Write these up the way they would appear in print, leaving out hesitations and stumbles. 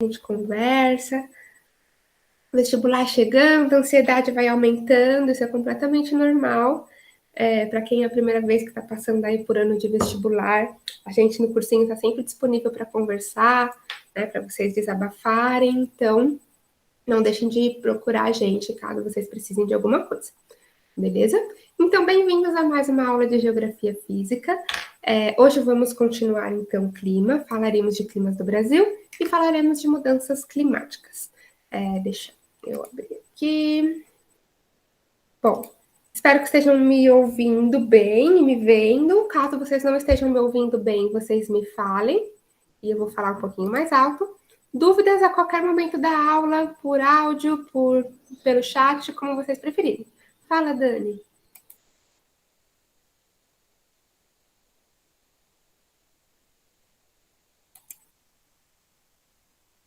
a gente conversa. Vestibular chegando, a ansiedade vai aumentando, isso é completamente normal. Para quem é a primeira vez que está passando aí por ano de vestibular, a gente no cursinho está sempre disponível para conversar, né, para vocês desabafarem, então não deixem de procurar a gente caso vocês precisem de alguma coisa, beleza? Então, bem-vindos a mais uma aula de Geografia Física. Hoje vamos continuar, então, clima, falaremos de climas do Brasil e falaremos de mudanças climáticas. Deixa eu abrir aqui. Bom, espero que estejam me ouvindo bem e me vendo. Caso vocês não estejam me ouvindo bem, vocês me falem e eu vou falar um pouquinho mais alto. Dúvidas a qualquer momento da aula, por áudio, pelo chat, como vocês preferirem. Fala, Dani.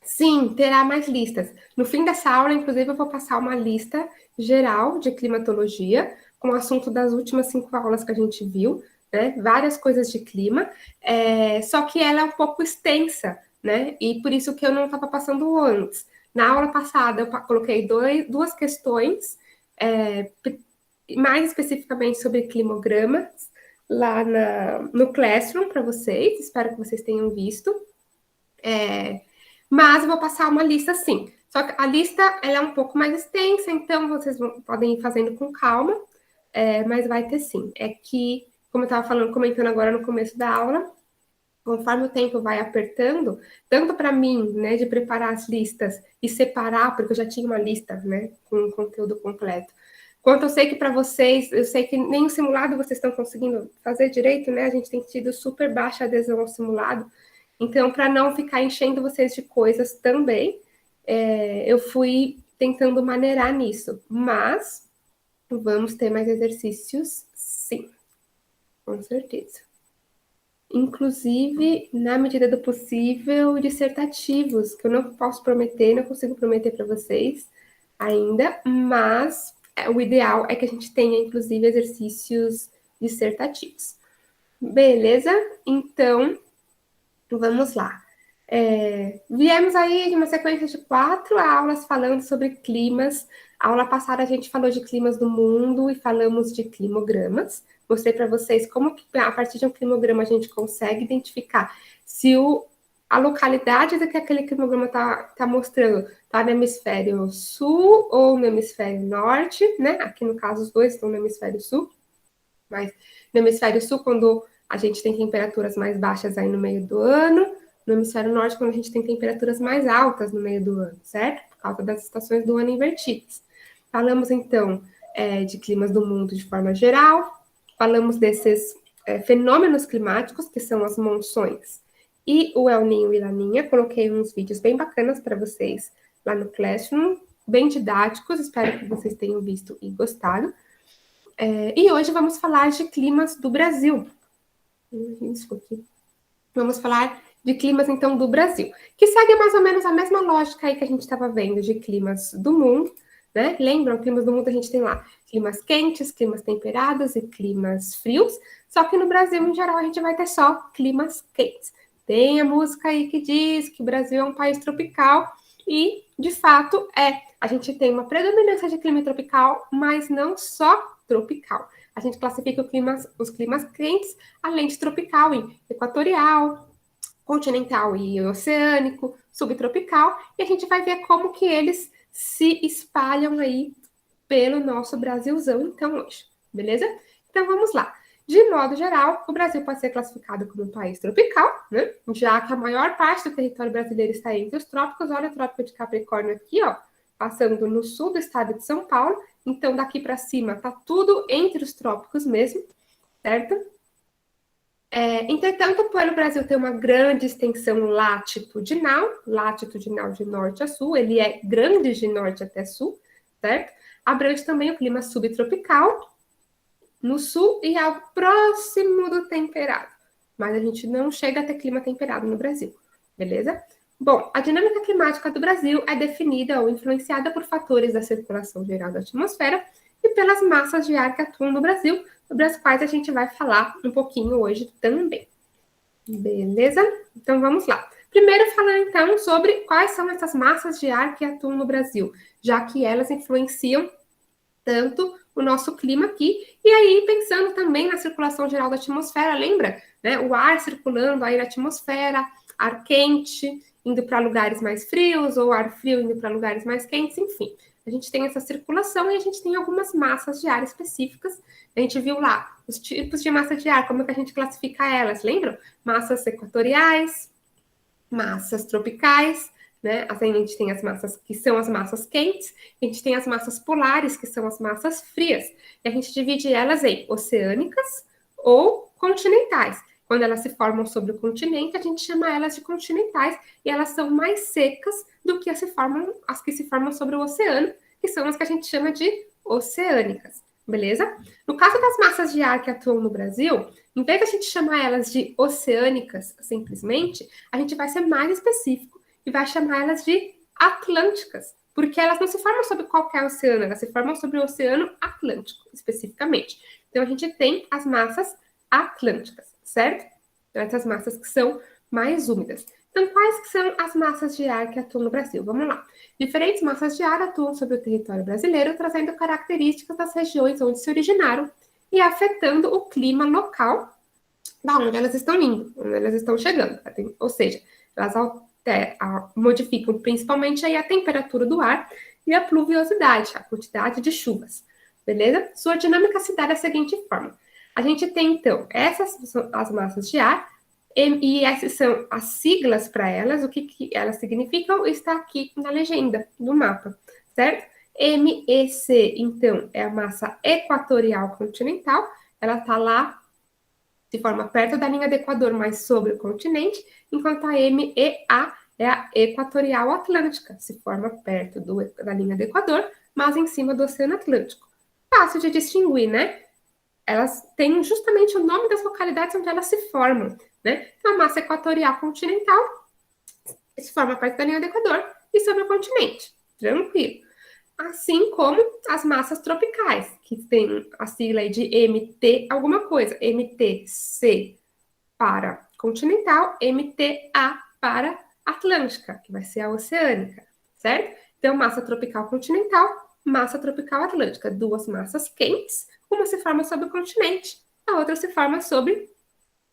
Sim, terá mais listas. No fim dessa aula, inclusive, eu vou passar uma lista geral de climatologia, com o assunto das últimas 5 aulas que a gente viu, né? Várias coisas de clima, só que ela é um pouco extensa, né? E por isso que eu não estava passando antes. Na aula passada, eu coloquei duas questões, mais especificamente sobre climogramas, lá no Classroom para vocês. Espero que vocês tenham visto. Mas eu vou passar uma lista sim. Só que a lista ela é um pouco mais extensa, então vocês podem ir fazendo com calma, mas vai ter sim. É que, como eu estava comentando agora no começo da aula, conforme o tempo vai apertando, tanto para mim, né, de preparar as listas e separar, porque eu já tinha uma lista, né, com o conteúdo completo. Quanto eu sei que para vocês, eu sei que nem o simulado vocês estão conseguindo fazer direito, né? A gente tem tido super baixa adesão ao simulado. Então, para não ficar enchendo vocês de coisas também, eu fui tentando maneirar nisso. Mas vamos ter mais exercícios, sim, com certeza. Inclusive, na medida do possível, dissertativos, que eu não posso prometer, não consigo prometer para vocês ainda, mas o ideal é que a gente tenha, inclusive, exercícios dissertativos. Beleza? Então, vamos lá. Viemos aí de uma sequência de 4 aulas falando sobre climas. A aula passada a gente falou de climas do mundo e falamos de climogramas. Mostrei para vocês como que, a partir de um climograma, a gente consegue identificar se a localidade que aquele climograma está mostrando está no hemisfério sul ou no hemisfério norte, né? Aqui no caso os dois estão no hemisfério sul, mas no hemisfério sul, quando a gente tem temperaturas mais baixas aí no meio do ano, no hemisfério norte, quando a gente tem temperaturas mais altas no meio do ano, certo? Por causa das estações do ano invertidas. Falamos, então, de climas do mundo de forma geral, falamos desses fenômenos climáticos, que são as monções, e o El Niño e Laninha. Coloquei uns vídeos bem bacanas para vocês lá no Classroom, bem didáticos, espero que vocês tenham visto e gostado. E hoje vamos falar de climas do Brasil. Isso aqui. Vamos falar de climas, então, do Brasil, que segue mais ou menos a mesma lógica aí que a gente estava vendo de climas do mundo, né? Lembram? Climas do mundo a gente tem lá climas quentes, climas temperados e climas frios, só que no Brasil, em geral, a gente vai ter só climas quentes. Tem a música aí que diz que o Brasil é um país tropical e, de fato, a gente tem uma predominância de clima tropical, mas não só tropical. A gente classifica os climas quentes, além de tropical, em equatorial, continental e oceânico, subtropical, e a gente vai ver como que eles se espalham aí pelo nosso Brasilzão, então, hoje, beleza? Então, vamos lá. De modo geral, o Brasil pode ser classificado como um país tropical, né? Já que a maior parte do território brasileiro está entre os trópicos. Olha o trópico de Capricórnio aqui, ó, passando no sul do estado de São Paulo. Então, daqui para cima, tá tudo entre os trópicos mesmo, certo? Entretanto, pelo Brasil ter uma grande extensão latitudinal de norte a sul, ele é grande de norte até sul, certo? Abrange também o clima subtropical no sul e ao próximo do temperado. Mas a gente não chega a ter clima temperado no Brasil, beleza? Bom, a dinâmica climática do Brasil é definida ou influenciada por fatores da circulação geral da atmosfera e pelas massas de ar que atuam no Brasil, sobre as quais a gente vai falar um pouquinho hoje também. Beleza? Então vamos lá. Primeiro falando então sobre quais são essas massas de ar que atuam no Brasil, já que elas influenciam tanto o nosso clima aqui, e aí pensando também na circulação geral da atmosfera, lembra? Né? O ar circulando aí na atmosfera, ar quente indo para lugares mais frios, ou ar frio indo para lugares mais quentes, enfim. A gente tem essa circulação e a gente tem algumas massas de ar específicas. A gente viu lá os tipos de massa de ar, como é que a gente classifica elas, lembram? Massas equatoriais, massas tropicais, né? A gente tem as massas que são as massas quentes, a gente tem as massas polares, que são as massas frias. E a gente divide elas em oceânicas ou continentais. Quando elas se formam sobre o continente, a gente chama elas de continentais e elas são mais secas do que as que se formam sobre o oceano, que são as que a gente chama de oceânicas. Beleza? No caso das massas de ar que atuam no Brasil, em vez de a gente chamar elas de oceânicas simplesmente, a gente vai ser mais específico e vai chamar elas de atlânticas, porque elas não se formam sobre qualquer oceano, elas se formam sobre o Oceano Atlântico, especificamente. Então a gente tem as massas atlânticas, certo? Então, essas massas que são mais úmidas. Então, quais que são as massas de ar que atuam no Brasil? Vamos lá. Diferentes massas de ar atuam sobre o território brasileiro, trazendo características das regiões onde se originaram e afetando o clima local da onde elas estão indo, onde elas estão chegando. Ou seja, elas modificam principalmente aí a temperatura do ar e a pluviosidade, a quantidade de chuvas. Beleza? Sua dinâmica se dá da seguinte forma. A gente tem, então, essas são as massas de ar, e essas são as siglas para elas, o que elas significam está aqui na legenda do mapa, certo? MEC, então, é a massa equatorial continental, ela está lá, se forma perto da linha do Equador, mas sobre o continente, enquanto a MEA é a equatorial atlântica, se forma perto da linha do Equador, mas em cima do Oceano Atlântico. Fácil de distinguir, né? Elas têm justamente o nome das localidades onde elas se formam, né? Então, a massa equatorial continental se forma perto da linha do Equador e sobre o continente. Tranquilo. Assim como as massas tropicais, que tem a sigla aí de MT alguma coisa. MTC para continental, MTA para atlântica, que vai ser a oceânica, certo? Então, massa tropical continental, massa tropical atlântica. Duas massas quentes, uma se forma sobre o continente, a outra se forma sobre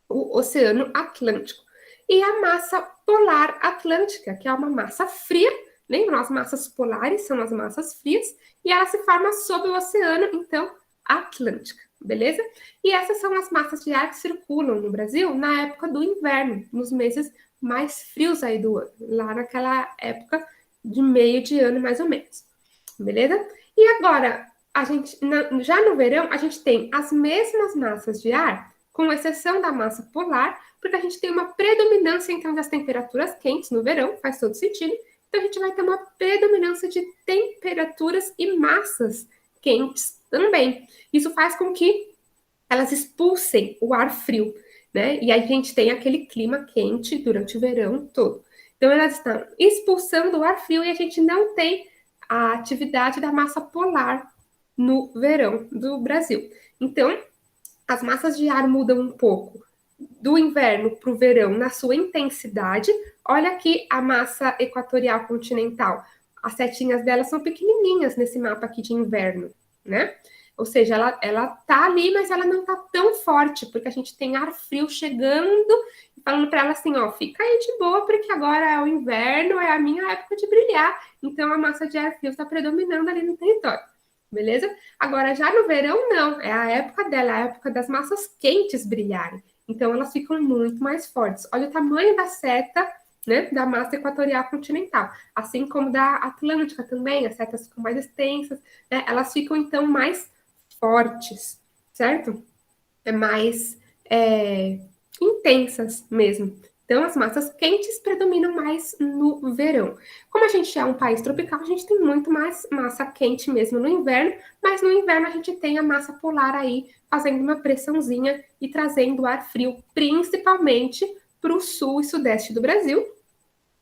o Oceano Atlântico. E a massa polar atlântica, que é uma massa fria. Lembram? As massas polares são as massas frias e ela se forma sobre o oceano, então, Atlântica, beleza? E essas são as massas de ar que circulam no Brasil na época do inverno, nos meses mais frios aí do ano, lá naquela época de meio de ano, mais ou menos, beleza? E agora, já no verão, a gente tem as mesmas massas de ar, com exceção da massa polar, porque a gente tem uma predominância, então, das temperaturas quentes no verão, faz todo sentido. Então, a gente vai ter uma predominância de temperaturas e massas quentes também. Isso faz com que elas expulsem o ar frio, né? E a gente tem aquele clima quente durante o verão todo. Então, elas estão expulsando o ar frio e a gente não tem a atividade da massa polar no verão do Brasil. Então, as massas de ar mudam um pouco do inverno para o verão na sua intensidade. Olha aqui a massa equatorial continental. As setinhas dela são pequenininhas nesse mapa aqui de inverno, né? Ou seja, ela tá ali, mas ela não tá tão forte, porque a gente tem ar frio chegando e falando para ela assim, ó, fica aí de boa, porque agora é o inverno, é a minha época de brilhar. Então a massa de ar frio está predominando ali no território. Beleza? Agora, já no verão, não. É a época dela, a época das massas quentes brilharem. Então, elas ficam muito mais fortes. Olha o tamanho da seta, né, da massa equatorial continental. Assim como da Atlântica também, as setas ficam mais extensas, né? Elas ficam, então, mais fortes, certo? Mais intensas mesmo. Então, as massas quentes predominam mais no verão. Como a gente é um país tropical, a gente tem muito mais massa quente mesmo no inverno, mas no inverno a gente tem a massa polar aí fazendo uma pressãozinha e trazendo ar frio, principalmente para o sul e sudeste do Brasil,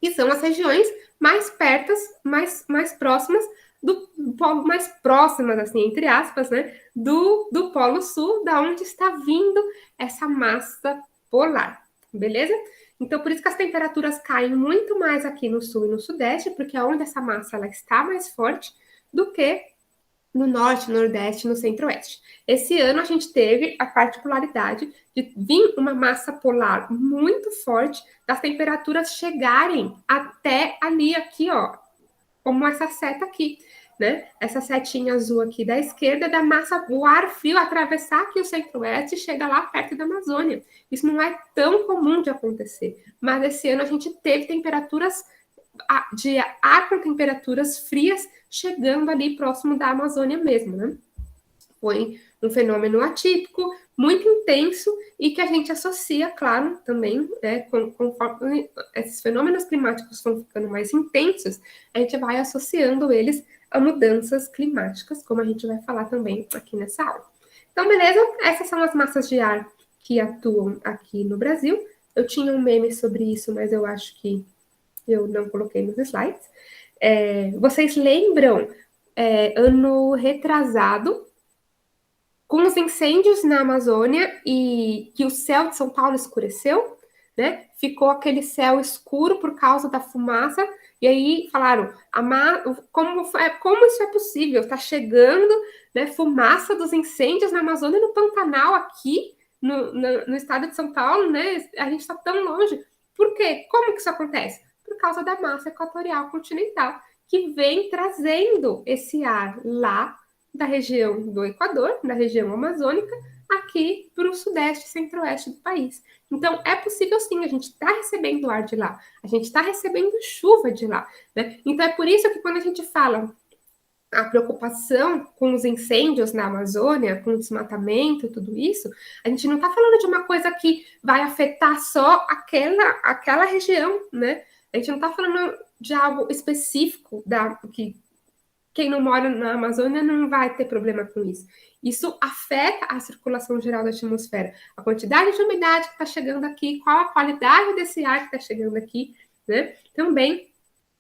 que são as regiões mais pertas, mais próximas do polo, mais próximas, assim, entre aspas, né, do Polo Sul, da onde está vindo essa massa polar, beleza? Então, por isso que as temperaturas caem muito mais aqui no sul e no sudeste, porque é onde essa massa ela está mais forte do que no norte, no nordeste, no centro-oeste. Esse ano a gente teve a particularidade de vir uma massa polar muito forte, das temperaturas chegarem até ali, aqui, ó, como essa seta aqui, né? Essa setinha azul aqui da esquerda, da massa, o ar frio atravessar aqui o centro-oeste e chega lá perto da Amazônia. Isso não é tão comum de acontecer, mas esse ano a gente teve temperaturas de ar com temperaturas frias chegando ali próximo da Amazônia mesmo, né? Foi um fenômeno atípico, muito intenso e que a gente associa, claro, também, né, conforme esses fenômenos climáticos estão ficando mais intensos, a gente vai associando eles a mudanças climáticas, como a gente vai falar também aqui nessa aula. Então, beleza? Essas são as massas de ar que atuam aqui no Brasil. Eu tinha um meme sobre isso, mas eu acho que eu não coloquei nos slides. Vocês lembram, ano retrasado, com os incêndios na Amazônia e que o céu de São Paulo escureceu, né? Ficou aquele céu escuro por causa da fumaça, e aí falaram, como isso é possível? Está chegando, né, fumaça dos incêndios na Amazônia e no Pantanal aqui, no estado de São Paulo, né? A gente está tão longe. Por quê? Como que isso acontece? Por causa da massa equatorial continental, que vem trazendo esse ar lá da região do Equador, da região amazônica, aqui para o sudeste e centro-oeste do país. Então, é possível sim, a gente está recebendo ar de lá, a gente está recebendo chuva de lá, né? Então, é por isso que quando a gente fala a preocupação com os incêndios na Amazônia, com o desmatamento, tudo isso, a gente não está falando de uma coisa que vai afetar só aquela região, né? A gente não está falando de algo específico que quem não mora na Amazônia não vai ter problema com isso. Isso afeta a circulação geral da atmosfera. A quantidade de umidade que está chegando aqui, qual a qualidade desse ar que está chegando aqui, né? Também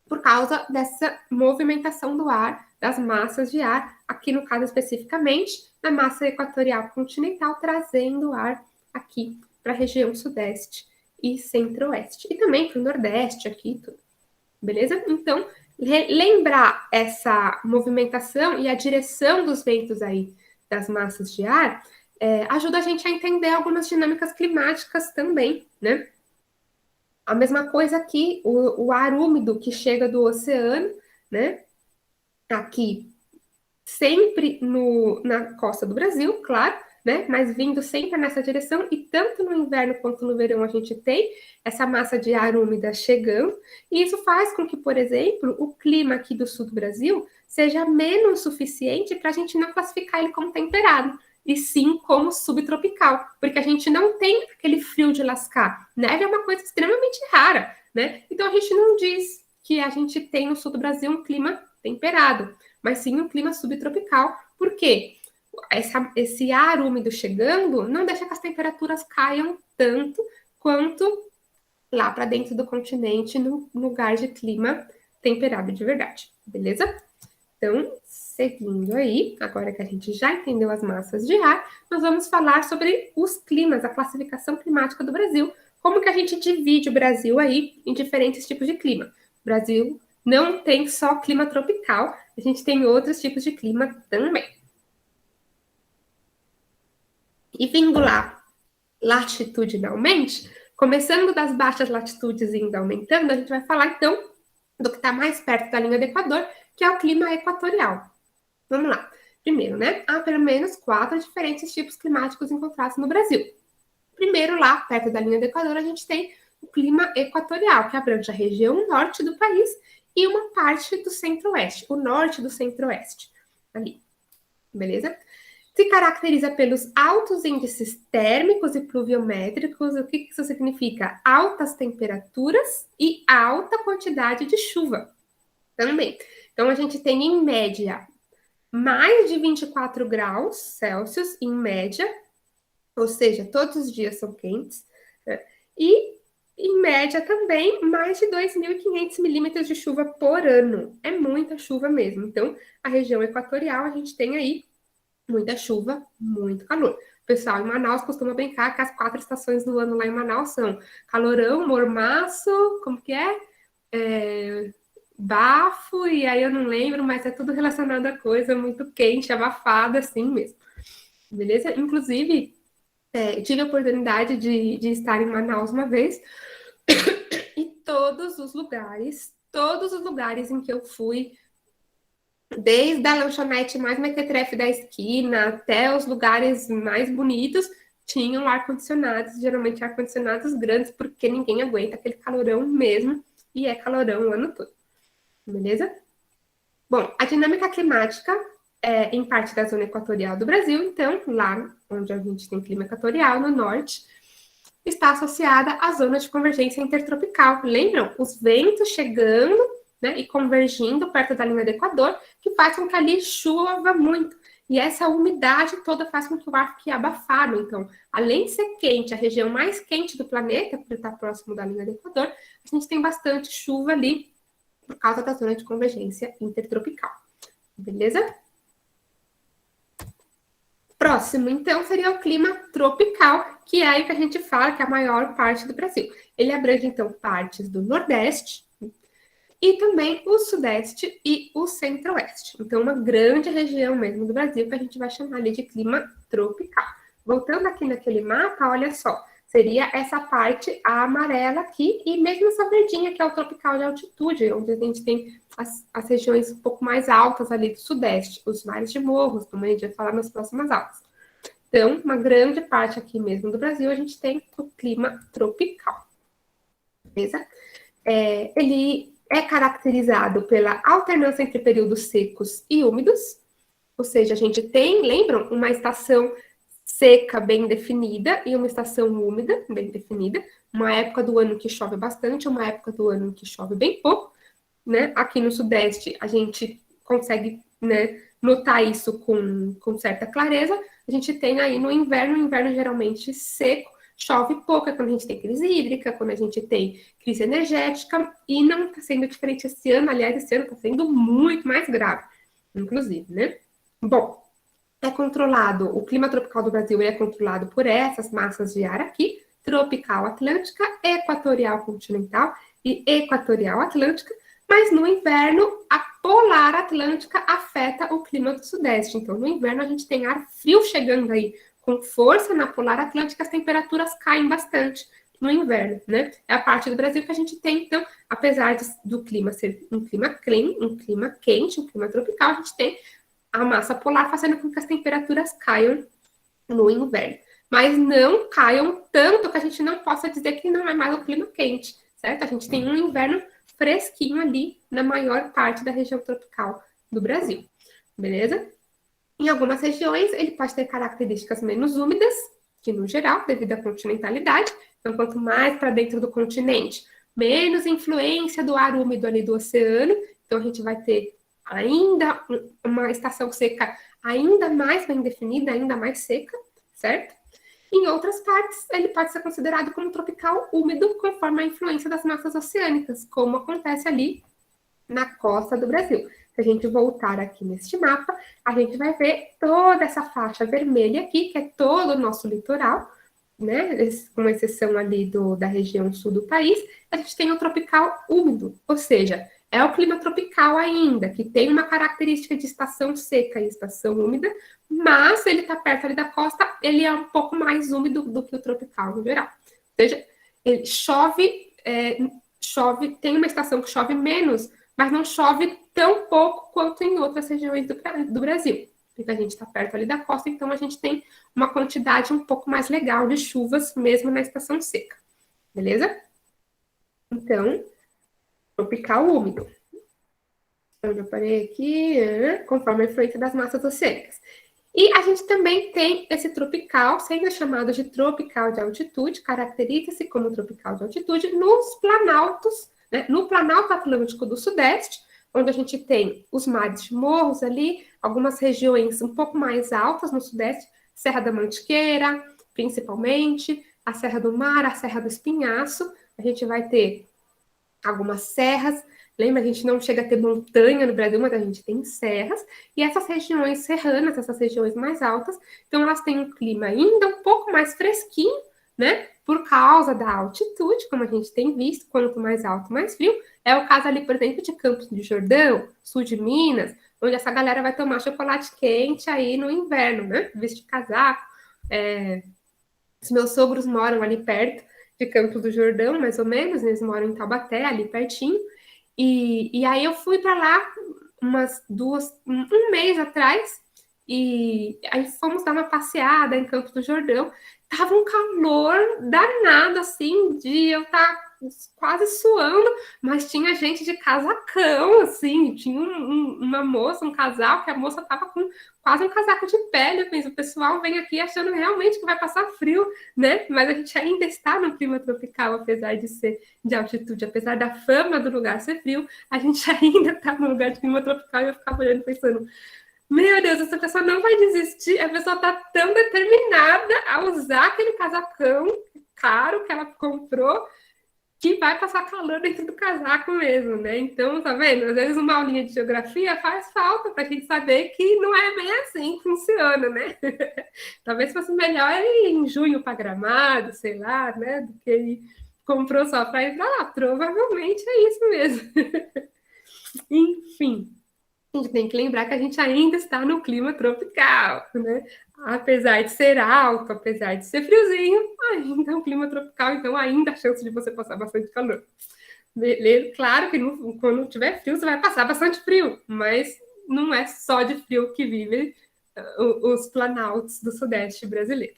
por causa dessa movimentação do ar, das massas de ar, aqui no caso especificamente, da massa equatorial continental, trazendo ar aqui para a região sudeste e centro-oeste. E também para o nordeste aqui, tudo. Beleza? Então, lembrar essa movimentação e a direção dos ventos aí das massas de ar ajuda a gente a entender algumas dinâmicas climáticas também, né? A mesma coisa aqui, o ar úmido que chega do oceano, né? Aqui, sempre na costa do Brasil, claro, né? Mas vindo sempre nessa direção, e tanto no inverno quanto no verão a gente tem essa massa de ar úmida chegando, e isso faz com que, por exemplo, o clima aqui do sul do Brasil seja menos suficiente para a gente não classificar ele como temperado, e sim como subtropical, porque a gente não tem aquele frio de lascar. Neve é uma coisa extremamente rara, né? Então a gente não diz que a gente tem no sul do Brasil um clima temperado, mas sim um clima subtropical. Por quê? Esse ar úmido chegando não deixa que as temperaturas caiam tanto quanto lá para dentro do continente, no lugar de clima temperado de verdade, beleza? Então, seguindo aí, agora que a gente já entendeu as massas de ar, nós vamos falar sobre os climas, a classificação climática do Brasil, como que a gente divide o Brasil aí em diferentes tipos de clima. O Brasil não tem só clima tropical, a gente tem outros tipos de clima também. E vindo lá latitudinalmente, começando das baixas latitudes e indo aumentando, a gente vai falar então do que está mais perto da linha do Equador, que é o clima equatorial. Vamos lá. Primeiro, né? Há pelo menos 4 diferentes tipos climáticos encontrados no Brasil. Primeiro, lá perto da linha do Equador, a gente tem o clima equatorial, que abrange a região norte do país e uma parte do centro-oeste, o norte do centro-oeste, ali. Beleza? Se caracteriza pelos altos índices térmicos e pluviométricos. O que isso significa? Altas temperaturas e alta quantidade de chuva também. Então, a gente tem, em média, mais de 24 graus Celsius, em média, ou seja, todos os dias são quentes, né? E, em média, também, mais de 2.500 milímetros de chuva por ano. É muita chuva mesmo. Então, a região equatorial, a gente tem aí muita chuva, muito calor. pessoal em Manaus costuma brincar que as 4 estações do ano lá em Manaus são calorão, mormaço, como que é? Bafo, e aí eu não lembro, mas é tudo relacionado a coisa muito quente, abafada, assim mesmo. Beleza? Inclusive, tive a oportunidade de estar em Manaus uma vez, e todos os lugares em que eu fui, desde a lanchonete mais mequetrefe da esquina até os lugares mais bonitos, tinham ar-condicionados, geralmente ar-condicionados grandes, porque ninguém aguenta aquele calorão mesmo, e é calorão o ano todo, beleza? Bom, a dinâmica climática é em parte da zona equatorial do Brasil, então, lá onde a gente tem clima equatorial, no norte, está associada à zona de convergência intertropical. Lembram? Os ventos chegando, né, e convergindo perto da linha do Equador, que faz com que ali chova muito. E essa umidade toda faz com que o ar fique abafado. Então, além de ser quente, a região mais quente do planeta, por estar próximo da linha do Equador, a gente tem bastante chuva ali por causa da zona de convergência intertropical. Beleza? Próximo, então, seria o clima tropical, que é aí que a gente fala que é a maior parte do Brasil. Ele abrange, então, partes do Nordeste e também o Sudeste e o Centro-Oeste. Então, uma grande região mesmo do Brasil que a gente vai chamar ali de clima tropical. Voltando aqui naquele mapa, olha só, seria essa parte amarela aqui e mesmo essa verdinha que é o tropical de altitude, onde a gente tem as regiões um pouco mais altas ali do Sudeste, os mares de morros, como a gente vai falar nas próximas aulas. Então, uma grande parte aqui mesmo do Brasil, a gente tem o clima tropical. Beleza? Ele é caracterizado pela alternância entre períodos secos e úmidos, ou seja, a gente tem, lembram, uma estação seca bem definida e uma estação úmida bem definida, uma época do ano que chove bastante, uma época do ano que chove bem pouco, né? Aqui no Sudeste a gente consegue, né, notar isso com certa clareza. A gente tem aí no inverno, o inverno geralmente seco, chove pouco, é quando a gente tem crise hídrica, quando a gente tem crise energética, e não está sendo diferente esse ano, aliás, esse ano está sendo muito mais grave, inclusive, né? Bom, é controlado, o clima tropical do Brasil é controlado por essas massas de ar aqui, tropical atlântica, equatorial continental e equatorial atlântica, mas no inverno a polar atlântica afeta o clima do sudeste. Então, no inverno a gente tem ar frio chegando aí com força na polar atlântica, as temperaturas caem bastante no inverno, né? É a parte do Brasil que a gente tem, então, apesar do clima ser um clima quente, um clima tropical, a gente tem a massa polar fazendo com que as temperaturas caiam no inverno. Mas não caiam tanto que a gente não possa dizer que não é mais um clima quente, certo? A gente tem um inverno fresquinho ali na maior parte da região tropical do Brasil, beleza? Em algumas regiões, ele pode ter características menos úmidas, que no geral, devido à continentalidade. Então, quanto mais para dentro do continente, menos influência do ar úmido ali do oceano. Então, a gente vai ter ainda uma estação seca ainda mais bem definida, ainda mais seca, certo? Em outras partes, ele pode ser considerado como tropical úmido, conforme a influência das massas oceânicas, como acontece ali na costa do Brasil. Se a gente voltar aqui neste mapa, a gente vai ver toda essa faixa vermelha aqui, que é todo o nosso litoral, né? Com exceção ali da região sul do país, a gente tem o tropical úmido, ou seja, é o clima tropical ainda, que tem uma característica de estação seca e estação úmida, mas ele está perto ali da costa, ele é um pouco mais úmido do que o tropical no geral. Ou seja, ele chove, tem uma estação que chove menos, mas não chove tão pouco quanto em outras regiões do Brasil. Porque a gente está perto ali da costa, então a gente tem uma quantidade um pouco mais legal de chuvas, mesmo na estação seca. Beleza? Então, tropical úmido. Eu já parei aqui, conforme a influência das massas oceânicas. E a gente também tem esse tropical, sendo chamado de tropical de altitude, caracteriza-se como tropical de altitude nos planaltos, né, no Planalto Atlântico do Sudeste, onde a gente tem os mares de morros ali, algumas regiões um pouco mais altas no Sudeste, Serra da Mantiqueira, principalmente, a Serra do Mar, a Serra do Espinhaço, a gente vai ter algumas serras Lembra, a gente não chega a ter montanha no Brasil, mas a gente tem serras, e essas regiões serranas, essas regiões mais altas, então elas têm um clima ainda um pouco mais fresquinho, né? Por causa da altitude, como a gente tem visto, quanto mais alto, mais frio. É o caso ali, por exemplo, de Campos do Jordão, sul de Minas, onde essa galera vai tomar chocolate quente aí no inverno, né? Vestir casaco. Os meus sogros moram ali perto de Campos do Jordão, mais ou menos, eles moram em Taubaté, ali pertinho. E aí eu fui para lá um mês atrás, e aí fomos dar uma passeada em Campos do Jordão. Tava um calor danado, assim, de eu estar quase suando, mas tinha gente de casacão, assim, tinha uma moça, um casal, que a moça tava com quase um casaco de pele. Eu penso, o pessoal vem aqui achando realmente que vai passar frio, né? Mas a gente ainda está no clima tropical, apesar de ser de altitude, apesar da fama do lugar ser frio, a gente ainda está no lugar de clima tropical, e eu ficava olhando pensando, meu Deus, essa pessoa não vai desistir, a pessoa está tão determinada a usar aquele casacão caro que ela comprou, que vai passar calor dentro do casaco mesmo, né? Então, tá vendo? Às vezes uma aulinha de geografia faz falta para a gente saber que não é bem assim que funciona, né? Talvez fosse melhor ir em junho para Gramado, sei lá, né? Do que ir comprou só para ir para lá. Provavelmente é isso mesmo. Enfim, a gente tem que lembrar que a gente ainda está no clima tropical, né? Apesar de ser alto, apesar de ser friozinho, ainda é um clima tropical, então ainda há chance de você passar bastante calor. Beleza? Claro que quando tiver frio, você vai passar bastante frio, mas não é só de frio que vivem os planaltos do Sudeste brasileiro.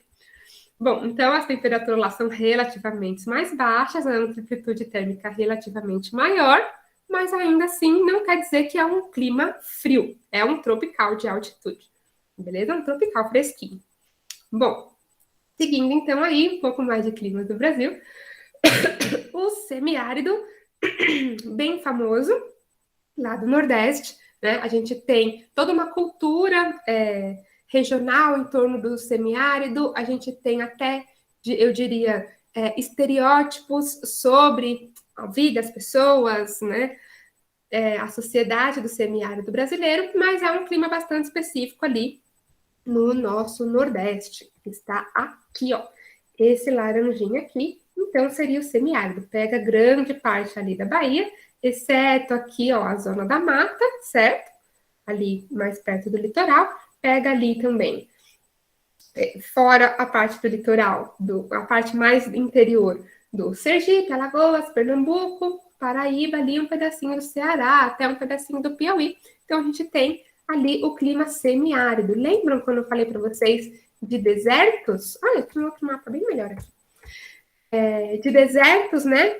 Bom, então as temperaturas lá são relativamente mais baixas, a amplitude térmica relativamente maior, mas ainda assim não quer dizer que é um clima frio, é um tropical de altitude, beleza? Um tropical fresquinho. Bom, seguindo então aí um pouco mais de clima do Brasil, o semiárido, bem famoso, lá do Nordeste, né? A gente tem toda uma cultura regional em torno do semiárido, a gente tem até, eu diria, estereótipos sobre a vida, as pessoas, né? A sociedade do semiárido brasileiro, mas é um clima bastante específico ali no nosso Nordeste, que está aqui, ó. Esse laranjinha aqui, então seria o semiárido. Pega grande parte ali da Bahia, exceto aqui, ó, a zona da mata, certo? Ali mais perto do litoral. Pega ali também, fora a parte do litoral, a parte mais interior do Sergipe, Alagoas, Pernambuco, Paraíba, ali um pedacinho do Ceará, até um pedacinho do Piauí. Então a gente tem ali o clima semiárido. Lembram quando eu falei para vocês de desertos? Olha, tem outro mapa bem melhor aqui. De desertos, né?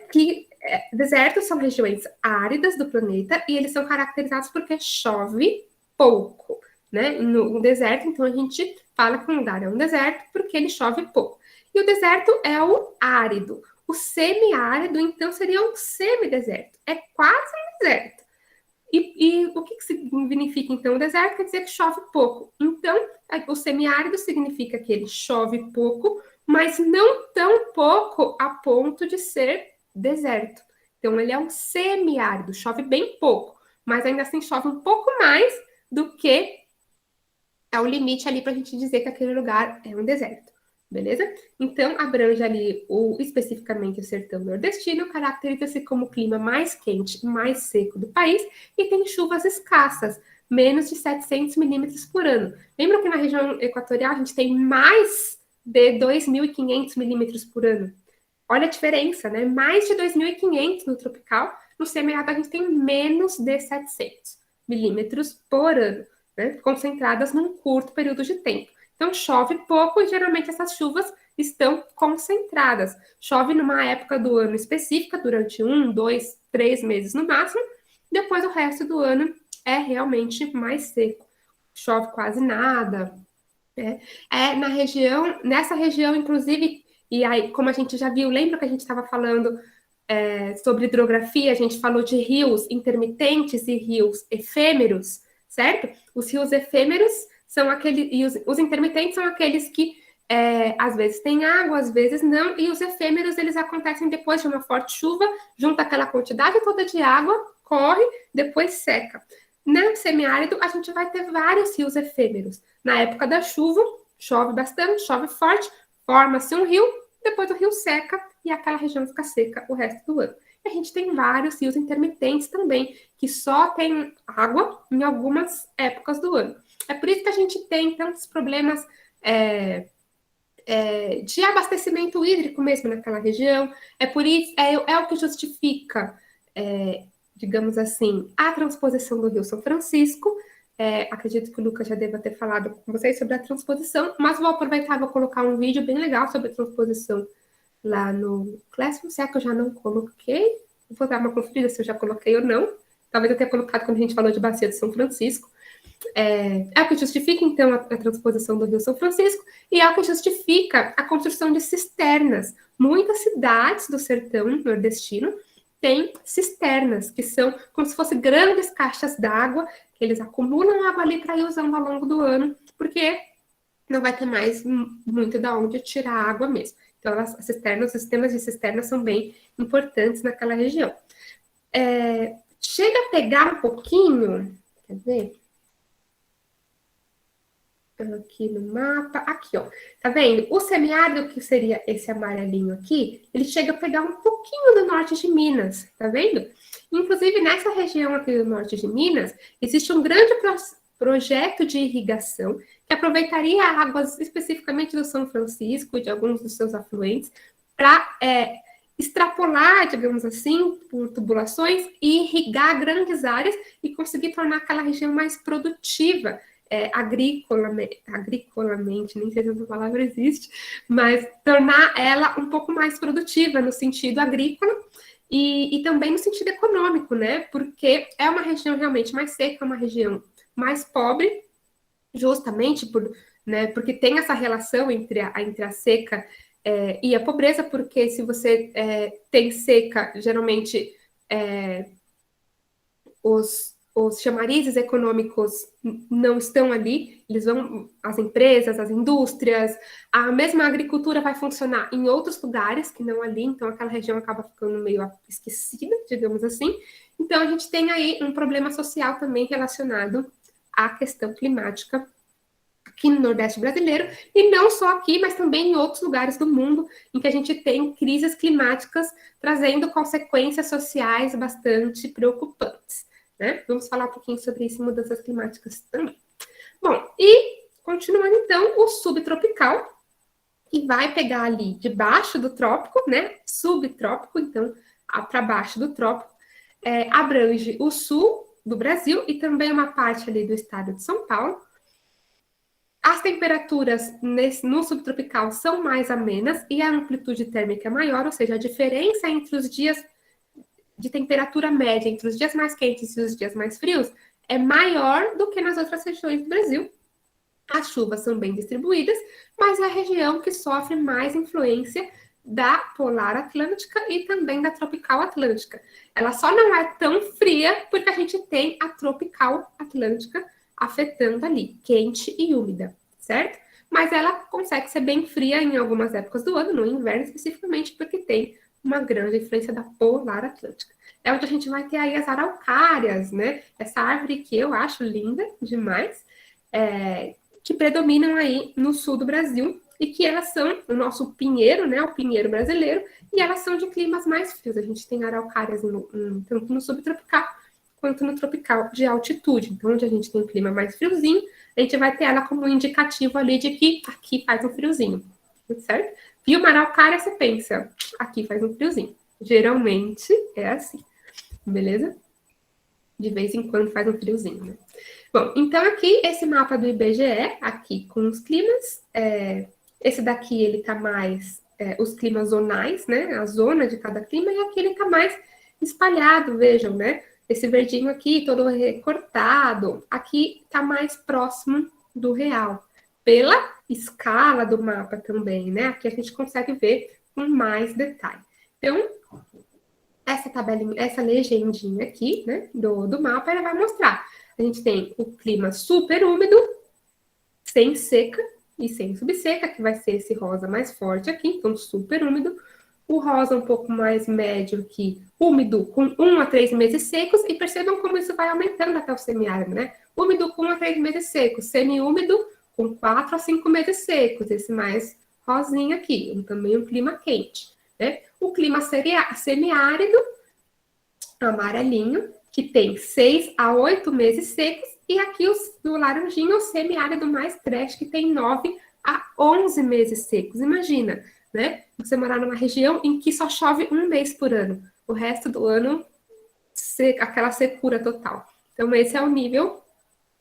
Desertos são regiões áridas do planeta e eles são caracterizados porque chove pouco, né? No deserto, então a gente fala que um lugar é um deserto porque ele chove pouco. E o deserto é o árido. O semiárido, então, seria um semideserto. É quase um deserto. E o que significa, então, o deserto? Quer dizer que chove pouco. Então, o semiárido significa que ele chove pouco, mas não tão pouco a ponto de ser deserto. Então, ele é um semiárido, chove bem pouco, mas ainda assim chove um pouco mais do que é o limite ali para a gente dizer que aquele lugar é um deserto. Beleza? Então, abrange ali especificamente o sertão nordestino, caracteriza-se como o clima mais quente e mais seco do país e tem chuvas escassas, menos de 700 milímetros por ano. Lembra que na região equatorial a gente tem mais de 2.500 milímetros por ano? Olha a diferença, né? Mais de 2.500 no tropical, no semiárido a gente tem menos de 700 milímetros por ano, né? Concentradas num curto período de tempo. Então, chove pouco e geralmente essas chuvas estão concentradas. Chove numa época do ano específica, durante 1, 2, 3 meses no máximo. Depois, o resto do ano é realmente mais seco. Chove quase nada. Nessa região, inclusive, e aí, como a gente já viu, lembra que a gente estava falando sobre hidrografia? A gente falou de rios intermitentes e rios efêmeros, certo? Os rios efêmeros são aqueles, e os intermitentes são aqueles que às vezes tem água, às vezes não, e os efêmeros eles acontecem depois de uma forte chuva, junta aquela quantidade toda de água corre, depois seca. No semiárido, a gente vai ter vários rios efêmeros. Na época da chuva, chove bastante, chove forte, forma-se um rio, depois o rio seca e aquela região fica seca o resto do ano. E a gente tem vários rios intermitentes também, que só tem água em algumas épocas do ano. É por isso que a gente tem tantos problemas de abastecimento hídrico mesmo naquela região. É por isso, é o que justifica, digamos assim, a transposição do Rio São Francisco. Acredito que o Lucas já deva ter falado com vocês sobre a transposição, mas vou aproveitar e vou colocar um vídeo bem legal sobre a transposição lá no Classroom. Será que eu já não coloquei? Vou dar uma conferida se eu já coloquei ou não. Talvez eu tenha colocado quando a gente falou de Bacia de São Francisco. É o que justifica, então, a transposição do Rio São Francisco e é o que justifica a construção de cisternas. Muitas cidades do sertão nordestino têm cisternas, que são como se fossem grandes caixas d'água, que eles acumulam água ali para ir usando ao longo do ano, porque não vai ter mais muito de onde tirar água mesmo. Então, as cisternas, os sistemas de cisternas são bem importantes naquela região. Chega a pegar um pouquinho, quer ver? Aqui no mapa, aqui, ó. Tá vendo? O semiárido, que seria esse amarelinho aqui, ele chega a pegar um pouquinho do norte de Minas, tá vendo? Inclusive, nessa região aqui do norte de Minas, existe um grande projeto de irrigação que aproveitaria águas especificamente do São Francisco, de alguns dos seus afluentes, para extrapolar, digamos assim, por tubulações e irrigar grandes áreas e conseguir tornar aquela região mais produtiva, agricolamente, nem sei se essa palavra existe, mas tornar ela um pouco mais produtiva no sentido agrícola e também no sentido econômico, né? Porque é uma região realmente mais seca, uma região mais pobre, justamente porque tem essa relação entre a seca e a pobreza, porque se você tem seca, geralmente os chamarizes econômicos não estão ali, eles vão, as empresas, as indústrias, a mesma agricultura vai funcionar em outros lugares que não ali, então aquela região acaba ficando meio esquecida, digamos assim. Então a gente tem aí um problema social também relacionado à questão climática aqui no Nordeste brasileiro, e não só aqui, mas também em outros lugares do mundo, em que a gente tem crises climáticas trazendo consequências sociais bastante preocupantes. Né? Vamos falar um pouquinho sobre isso em mudanças climáticas também. Bom, e continuando então, o subtropical, que vai pegar ali debaixo do trópico, né? Subtrópico, então, para baixo do trópico, abrange o sul do Brasil e também uma parte ali do estado de São Paulo. As temperaturas no subtropical são mais amenas e a amplitude térmica é maior, ou seja, a diferença entre os dias de temperatura média, entre os dias mais quentes e os dias mais frios, é maior do que nas outras regiões do Brasil. As chuvas são bem distribuídas, mas é a região que sofre mais influência da polar atlântica e também da tropical atlântica. Ela só não é tão fria porque a gente tem a tropical atlântica afetando ali, quente e úmida, certo? Mas ela consegue ser bem fria em algumas épocas do ano, no inverno especificamente, porque tem uma grande influência da polar atlântica. É onde a gente vai ter aí as araucárias, né? Essa árvore que eu acho linda demais, que predominam aí no sul do Brasil e que elas são o nosso pinheiro, né? O pinheiro brasileiro, e elas são de climas mais frios. A gente tem araucárias tanto no subtropical quanto no tropical de altitude. Então, onde a gente tem um clima mais friozinho, a gente vai ter ela como um indicativo ali de que aqui faz um friozinho, certo? Viu uma araucária, você pensa, aqui faz um friozinho. Geralmente é assim, beleza? De vez em quando faz um friozinho, né? Bom, então aqui, esse mapa do IBGE, aqui com os climas, esse daqui ele tá mais, os climas zonais, né? A zona de cada clima, e aqui ele tá mais espalhado, vejam, né? Esse verdinho aqui, todo recortado, aqui tá mais próximo do real, pela escala do mapa também, né? Aqui a gente consegue ver com mais detalhe. Então, essa tabelinha, essa legendinha aqui, né, do mapa, ela vai mostrar. A gente tem o clima super úmido, sem seca e sem subseca, que vai ser esse rosa mais forte aqui, então super úmido. O rosa um pouco mais médio aqui, úmido, com 1 a 3 meses secos, e percebam como isso vai aumentando até o semiárido, né? Úmido com 1 a 3 meses secos, semiúmido com 4 a 5 meses secos, esse mais rosinha aqui, também um clima quente, né? O clima semiárido, amarelinho, que tem 6 a 8 meses secos, e aqui o laranjinho, o semiárido mais trash, que tem 9 a 11 meses secos. Imagina, né? Você morar numa região em que só chove 1 mês por ano. O resto do ano, aquela secura total. Então, esse é o nível,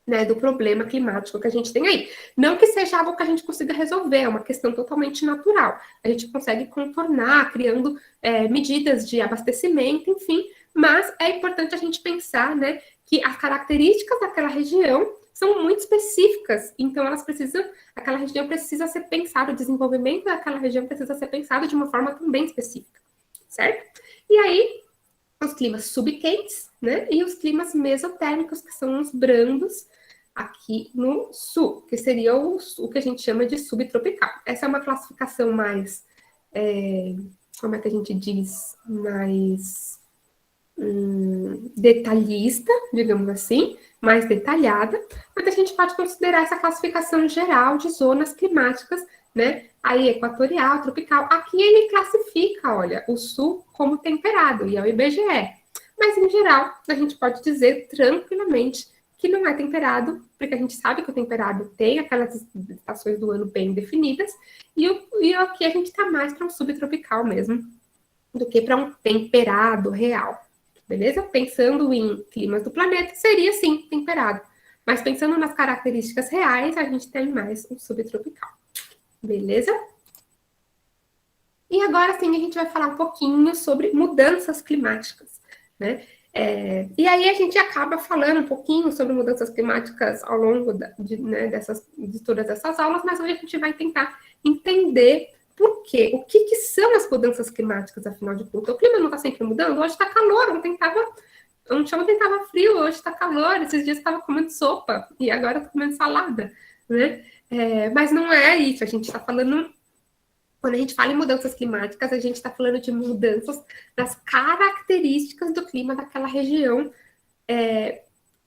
né, do problema climático que a gente tem aí. Não que seja algo que a gente consiga resolver, é uma questão totalmente natural. A gente consegue contornar, criando medidas de abastecimento, enfim, mas é importante a gente pensar, né, que as características daquela região são muito específicas, então aquela região precisa ser pensada, o desenvolvimento daquela região precisa ser pensado de uma forma também específica, certo? E aí, os climas subquentes, né? E os climas mesotérmicos, que são os brandos aqui no sul, que seria o que a gente chama de subtropical. Essa é uma classificação mais, como é que a gente diz, mais detalhista, digamos assim, mais detalhada, mas a gente pode considerar essa classificação geral de zonas climáticas, né? Aí, equatorial, tropical. Aqui ele classifica, olha, o sul como temperado, e é o IBGE. Mas, em geral, a gente pode dizer tranquilamente que não é temperado, porque a gente sabe que o temperado tem aquelas estações do ano bem definidas, e aqui a gente está mais para um subtropical mesmo, do que para um temperado real. Beleza? Pensando em climas do planeta, seria sim temperado. Mas pensando nas características reais, a gente tem mais um subtropical. Beleza? E agora sim a gente vai falar um pouquinho sobre mudanças climáticas, né? E aí a gente acaba falando um pouquinho sobre mudanças climáticas ao longo de todas essas aulas, mas hoje a gente vai tentar entender por quê, o que são as mudanças climáticas, afinal de contas. O clima não está sempre mudando, hoje está calor, ontem estava frio, hoje está calor, esses dias estava comendo sopa e agora estou comendo salada, né? Mas não é isso, a gente está falando. Quando a gente fala em mudanças climáticas, a gente está falando de mudanças das características do clima daquela região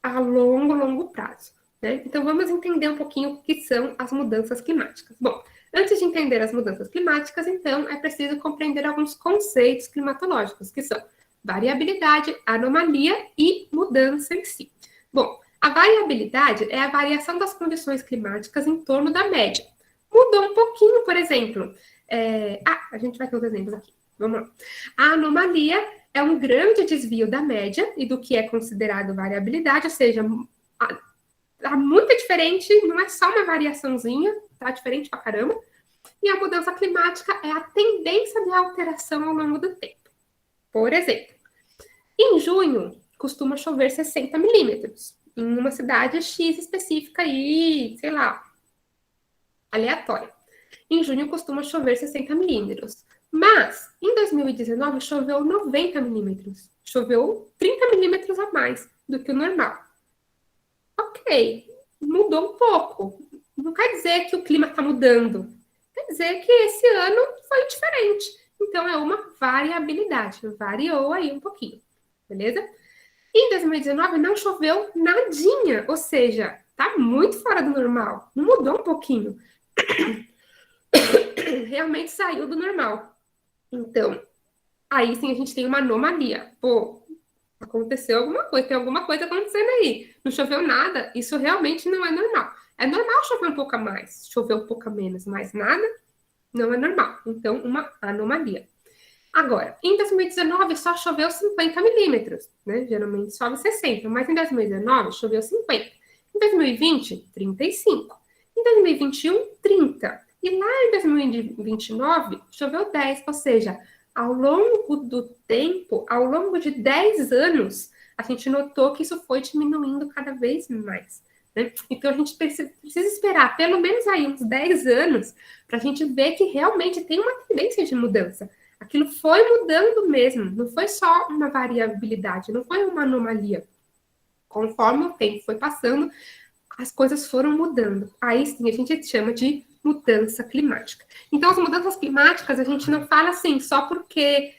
a longo prazo. Né? Então, vamos entender um pouquinho o que são as mudanças climáticas. Bom, antes de entender as mudanças climáticas, então, é preciso compreender alguns conceitos climatológicos, que são variabilidade, anomalia e mudança em si. Bom, a variabilidade é a variação das condições climáticas em torno da média. Mudou um pouquinho, por exemplo. A gente vai ter os exemplos aqui. Vamos lá. A anomalia é um grande desvio da média e do que é considerado variabilidade, ou seja, tá muito diferente, não é só uma variaçãozinha, tá diferente pra caramba. E a mudança climática é a tendência de alteração ao longo do tempo. Por exemplo, em junho costuma chover 60 milímetros em uma cidade X específica aí, sei lá, aleatória. Em junho costuma chover 60 milímetros. Mas, em 2019, choveu 90 milímetros. Choveu 30 milímetros a mais do que o normal. Ok, mudou um pouco. Não quer dizer que o clima está mudando. Quer dizer que esse ano foi diferente. Então, é uma variabilidade. Variou aí um pouquinho. Beleza? Em 2019, não choveu nadinha. Ou seja, tá muito fora do normal. Não mudou um pouquinho. Realmente saiu do normal. Então, aí sim a gente tem uma anomalia. Pô, aconteceu alguma coisa, tem alguma coisa acontecendo aí. Não choveu nada, isso realmente não é normal. É normal chover um pouco a mais, chover um pouco a menos, mas nada não é normal. Então, uma anomalia. Agora, em 2019 só choveu 50 milímetros, né? Geralmente chove 60, mas em 2019 choveu 50. Em 2020, 35. Em 2021, 30. E lá em 2029 choveu 10, ou seja, ao longo do tempo, ao longo de 10 anos, a gente notou que isso foi diminuindo cada vez mais. Né? Então a gente precisa esperar pelo menos aí uns 10 anos para a gente ver que realmente tem uma tendência de mudança. Aquilo foi mudando mesmo, não foi só uma variabilidade, não foi uma anomalia. Conforme o tempo foi passando, as coisas foram mudando. Aí sim a gente chama de mudança climática. Então, as mudanças climáticas, a gente não fala assim só porque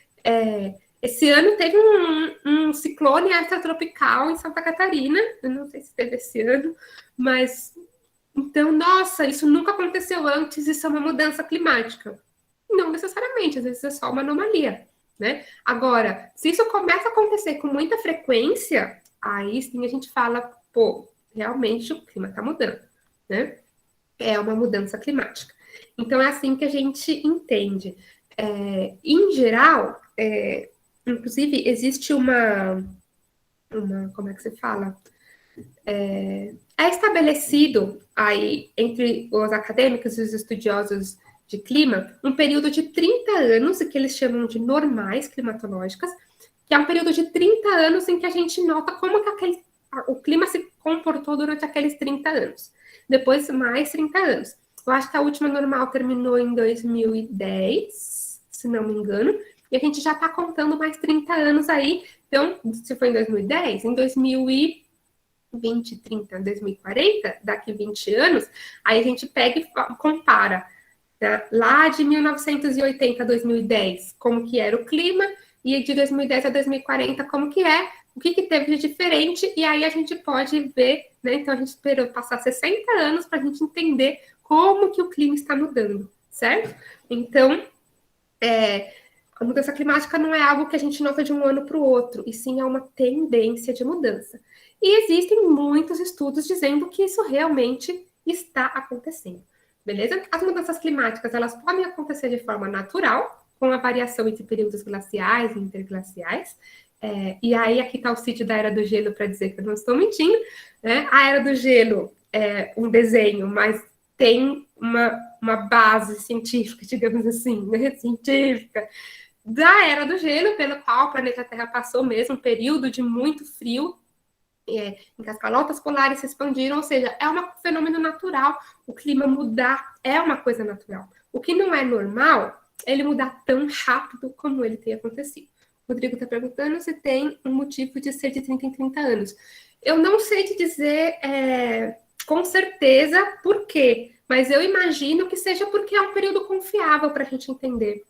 esse ano teve um ciclone extratropical em Santa Catarina, eu não sei se teve esse ano, mas então, nossa, isso nunca aconteceu antes, isso é uma mudança climática. Não necessariamente, às vezes é só uma anomalia, né? Agora, se isso começa a acontecer com muita frequência, aí sim a gente fala, pô, realmente o clima está mudando, né? É uma mudança climática. Então, é assim que a gente entende. Em geral, inclusive, existe como é que se fala? É estabelecido aí entre os acadêmicos e os estudiosos de clima um período de 30 anos, que eles chamam de normais climatológicas, que é um período de 30 anos em que a gente nota como que o clima se comportou durante aqueles 30 anos. Depois, mais 30 anos. Eu acho que a última normal terminou em 2010, se não me engano, e a gente já está contando mais 30 anos aí. Então, se foi em 2010, em 2020, 30, 2040, daqui 20 anos, aí a gente pega e compara, né? Lá de 1980 a 2010, como que era o clima, e de 2010 a 2040, como que é, o que teve de diferente, e aí a gente pode ver, né? Então a gente esperou passar 60 anos para a gente entender como que o clima está mudando, certo? Então, a mudança climática não é algo que a gente nota de um ano para o outro, e sim é uma tendência de mudança. E existem muitos estudos dizendo que isso realmente está acontecendo, beleza? As mudanças climáticas, elas podem acontecer de forma natural, com a variação entre períodos glaciais e interglaciais. E aí, aqui está o sítio da Era do Gelo para dizer que eu não estou mentindo, né? A Era do Gelo é um desenho, mas tem uma base científica, digamos assim, né? Científica, da Era do Gelo, pelo qual o planeta Terra passou mesmo um período de muito frio, em que as calotas polares se expandiram, ou seja, é um fenômeno natural. O clima mudar é uma coisa natural. O que não é normal é ele mudar tão rápido como ele tem acontecido. O Rodrigo está perguntando se tem um motivo de ser de 30 em 30 anos. Eu não sei te dizer com certeza por quê, mas eu imagino que seja porque é um período confiável para a gente entender.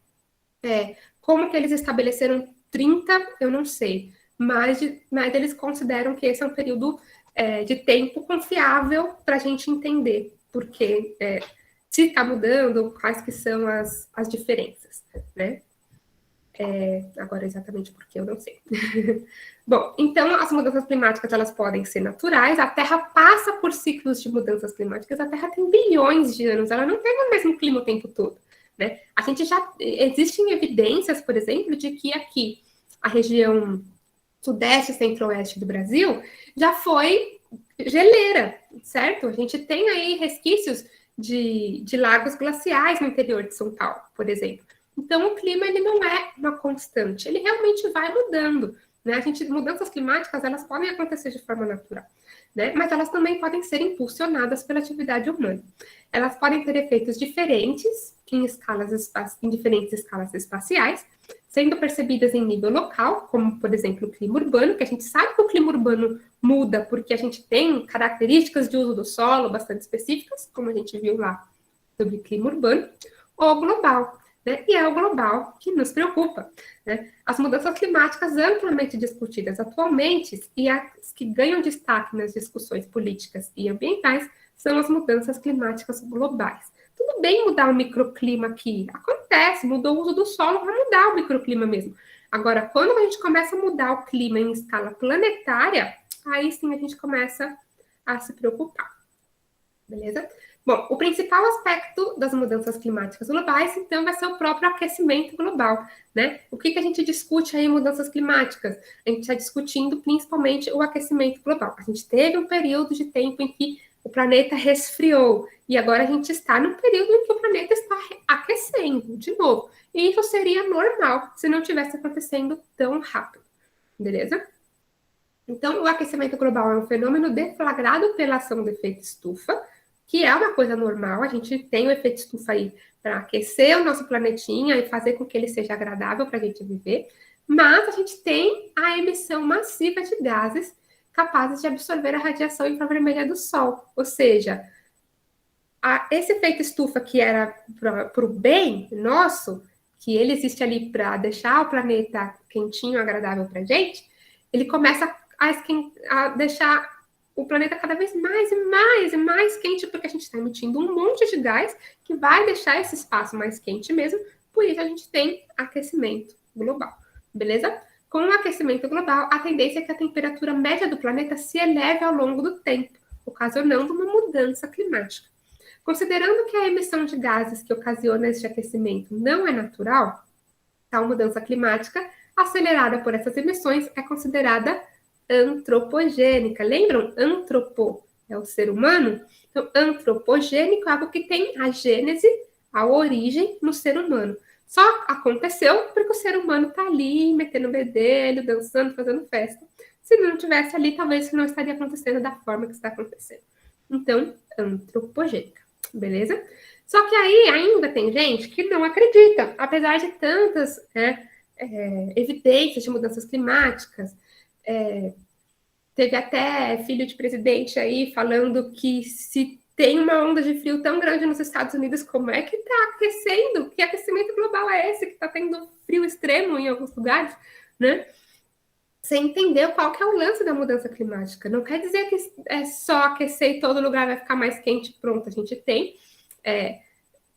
Como que eles estabeleceram 30, eu não sei. Mas eles consideram que esse é um período de tempo confiável para a gente entender. Porque se está mudando, quais que são as diferenças, né? Agora, exatamente porque eu não sei. Bom, então as mudanças climáticas elas podem ser naturais. A Terra passa por ciclos de mudanças climáticas. A Terra tem bilhões de anos. Ela não tem o mesmo clima o tempo todo, né? A gente já existem evidências, por exemplo, de que aqui a região sudeste e centro-oeste do Brasil já foi geleira, certo? A gente tem aí resquícios de lagos glaciais no interior de São Paulo, por exemplo. Então, o clima ele não é uma constante, ele realmente vai mudando. Né? Mudanças climáticas elas podem acontecer de forma natural, né? Mas elas também podem ser impulsionadas pela atividade humana. Elas podem ter efeitos diferentes em diferentes escalas espaciais, sendo percebidas em nível local, como, por exemplo, o clima urbano, que a gente sabe que o clima urbano muda porque a gente tem características de uso do solo bastante específicas, como a gente viu lá sobre clima urbano, ou global, né? E é o global que nos preocupa, né? As mudanças climáticas amplamente discutidas atualmente e as que ganham destaque nas discussões políticas e ambientais são as mudanças climáticas globais. Tudo bem mudar o microclima aqui, acontece, mudou o uso do solo, vai mudar o microclima mesmo. Agora, quando a gente começa a mudar o clima em escala planetária, aí sim a gente começa a se preocupar, beleza? Bom, o principal aspecto das mudanças climáticas globais, então, vai ser o próprio aquecimento global, né? O que a gente discute aí em mudanças climáticas? A gente está discutindo principalmente o aquecimento global. A gente teve um período de tempo em que o planeta resfriou, e agora a gente está num período em que o planeta está aquecendo de novo. E isso seria normal se não tivesse acontecendo tão rápido, beleza? Então, o aquecimento global é um fenômeno deflagrado pela ação do efeito estufa, que é uma coisa normal. A gente tem o efeito estufa aí para aquecer o nosso planetinha e fazer com que ele seja agradável para a gente viver. Mas a gente tem a emissão massiva de gases capazes de absorver a radiação infravermelha do Sol. Ou seja, esse efeito estufa que era para o bem nosso, que ele existe ali para deixar o planeta quentinho, agradável para a gente, ele começa a deixar o planeta cada vez mais e mais e mais quente, porque a gente está emitindo um monte de gás que vai deixar esse espaço mais quente mesmo, por isso a gente tem aquecimento global, beleza? Com o aquecimento global, a tendência é que a temperatura média do planeta se eleve ao longo do tempo, ocasionando uma mudança climática. Considerando que a emissão de gases que ocasiona este aquecimento não é natural, tal mudança climática, acelerada por essas emissões, é considerada antropogênica. Lembram? Antropo é o ser humano. Então, antropogênico é algo que tem a gênese, a origem no ser humano. Só aconteceu porque o ser humano está ali, metendo bedelho, dançando, fazendo festa. Se não tivesse ali, talvez isso não estaria acontecendo da forma que está acontecendo. Então, antropogênica. Beleza? Só que aí ainda tem gente que não acredita, apesar de tantas evidências de mudanças climáticas. Teve até filho de presidente aí falando que se tem uma onda de frio tão grande nos Estados Unidos, como é que está aquecendo? Que aquecimento global é esse que está tendo frio extremo em alguns lugares, né? Você entendeu qual que é o lance da mudança climática. Não quer dizer que é só aquecer e todo lugar vai ficar mais quente. Pronto, a gente tem